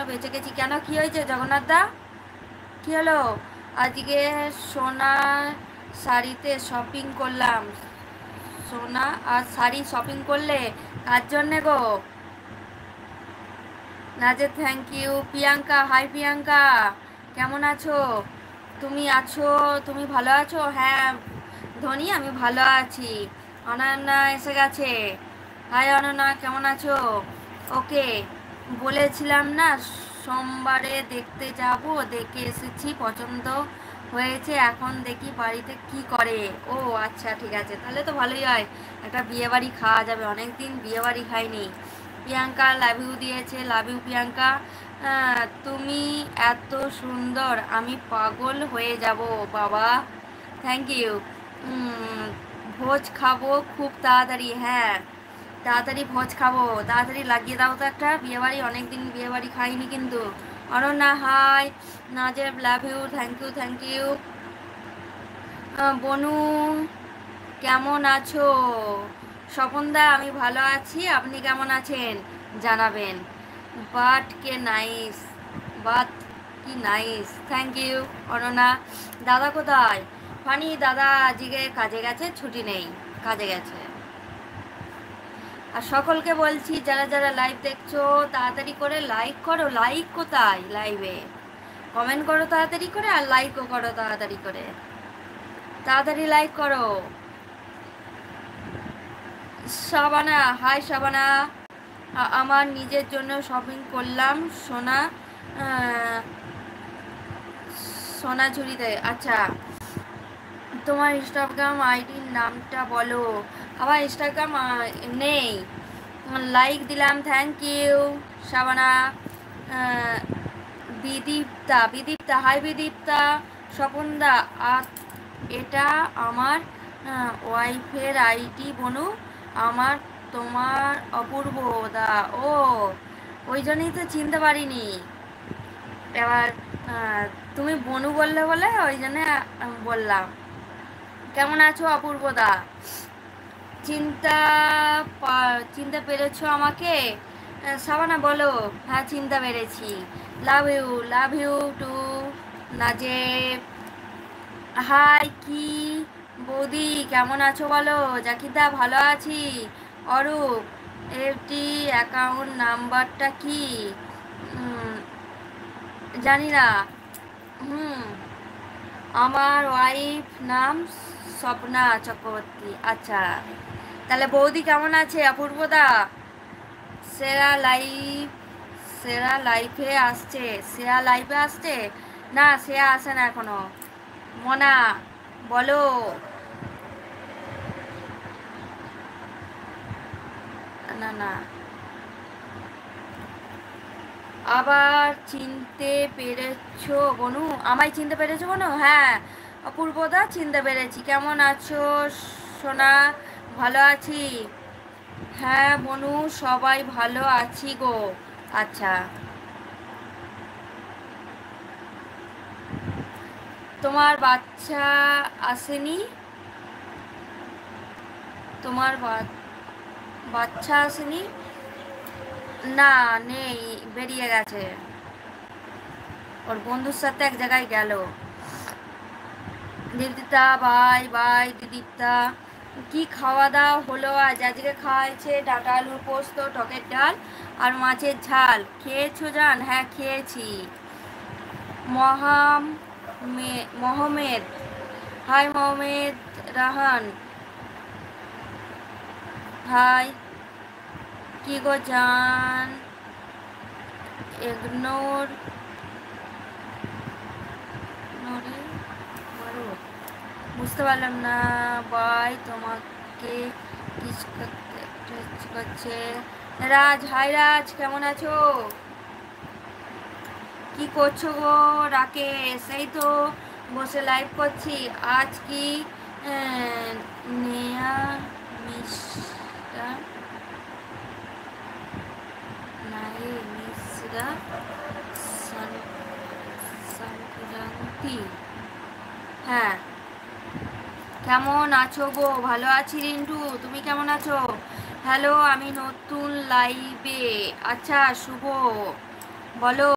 বেঁচে গেছি। কেন, কি হয়েছে জগন্নাথ দা, কি হলো? আজকে সোনা শাড়িতে শপিং করলাম। সোনা আর শাড়ি শপিং করলে কার জন্যে গো? নাজে thank you. Priyanka, hi Priyanka, কেমন আছো? তুমি আছো, তুমি ভালো আছো? হ্যাঁ ধনী, আমি ভালো আছি। অনন্যা এসে গেছে। হাই অনন্যা, কেমন আছো? ওকে, বলেছিলাম না সোমবারে দেখতে যাব, দেখে এসেছি, পছন্দ হয়েছে। এখন দেখি বাড়িতে কি করে। ও আচ্ছা, ঠিক আছে, তাহলে তো ভালোই হয়, একটা বিয়ে বাড়ি খাওয়া যাবে, অনেকদিন বিয়ে বাড়ি খাইনি। প্রিয়াঙ্কা লাভ ইউ দিয়েছে, লাভ ইউ প্রিয়াঙ্কা। তুমি এত সুন্দর, আমি পাগল হয়ে যাব বাবা। Thank you. ভোজ খাবো খুব তাড়াতাড়ি, হ্যাঁ তাড়াতাড়ি ভোজ খাবো, তাড়াতাড়ি লাগিয়ে দাও তো একটা বিয়েবাড়ি, অনেকদিন বিয়েবাড়ি খাইনি কিন্তু। Ananya hi, Najeeb love you, thank you thank you. বনু কেমন আছো? স্বপনদা আমি ভালো আছি, আপনি কেমন আছেন জানাবেন। বাট কে নাইস, বাট কি নাইস, থ্যাংক ইউ অনন্যা। দাদা কোথায়? ফানি দাদা আজকে কাজে গেছে, ছুটি নেই, কাজে গেছে। আর সকলকে বলছি যারা যারা লাইভ দেখছো তাড়াতাড়ি করে লাইক করো। লাইক কোথায় লাইভে? কমেন্ট করো তাড়াতাড়ি করে, আর লাইকও করো তাড়াতাড়ি করে, তাড়াতাড়ি লাইক করো। শাবানা, হাই শাবানা। আমার নিজের জন্য শপিং করলাম সোনা, সোনাঝুরিতে। আচ্ছা, তোমার ইনস্টাগ্রাম আইডির নামটা বলো। আমার ইনস্টাগ্রাম নেই। লাইক দিলাম, thank you Shabana. Bidipta, Bidipta hi Bidipta. স্বপনদা, আর এটা আমার ওয়াইফের আইডি বনু, আমার তোমার অপূর্ব দা। ও ওই জন্যই তো চিনতে পারিনি। এবার তুমি বনু বললে বলে ওই জন্য বললাম। কেমন আছো অপূর্ব দা? চিন্তা চিনতে পেরেছো আমাকে? সাবানা বলো, হ্যাঁ চিনতে পেরেছি। Love you too Najeeb. Hi কি বৌদি, কেমন আছো বলো? জাকিদা ভালো আছি। অরূপ, এফটি অ্যাকাউন্ট নাম্বারটা কি? জানি না। আমার ওয়াইফ নাম স্বপ্না চক্রবর্তী। আচ্ছা, তাহলে বৌদি কেমন আছে অপূর্বদা? সেরা লাইভ, সেরা লাইফে আসছে, সেরা লাইফে আসছে না, সেরা আসে না এখনো। মনা বলো। না না, আবার চিনতে পেরেছো বনু? আমায় চিনতে পেরেছো বনু? হ্যাঁ অপূর্বদা চিনতে পেরেছি। কেমন আছো সোনা? ভালো আছি। হ্যাঁ বনু সবাই ভালো আছি গো। আচ্ছা, তোমার বাচ্চা আসেনি? তোমার বাচ্চা আসেনি? না নেই, বেরিয়ে গেছে, ওর বন্ধুর সাথে এক জায়গায় গেল। দিদিতা বাই বাই দিদিতা। কি খাওয়া দাওয়া হলো আজ? আজকে খাওয়া হয়েছে ডাঁটা আলুর পোস্ত, টকের ডাল আর মাছের ঝাল। খেয়েছো জান? হ্যাঁ খেয়েছি। মহমেদ, হাই মহমেদ রাহান, হাই। কি গো জান, ইগনোর বুঝতে পারলাম না। বাই, তোমাকে কিস করছে রাজ। হাই রাজ, কেমন আছো? কি করছো গো রাকেশ? এই তো বসে লাইভ করছি। আজ কি নেয়া মিশরা নাই মিশরা সংক্রান্তি? হ্যাঁ, কেমন আছো গো? ভালো আছি রিন্টু, তুমি কেমন আছো? হ্যালো, আমি নতুন লাইভে। আচ্ছা শুভ, বলো।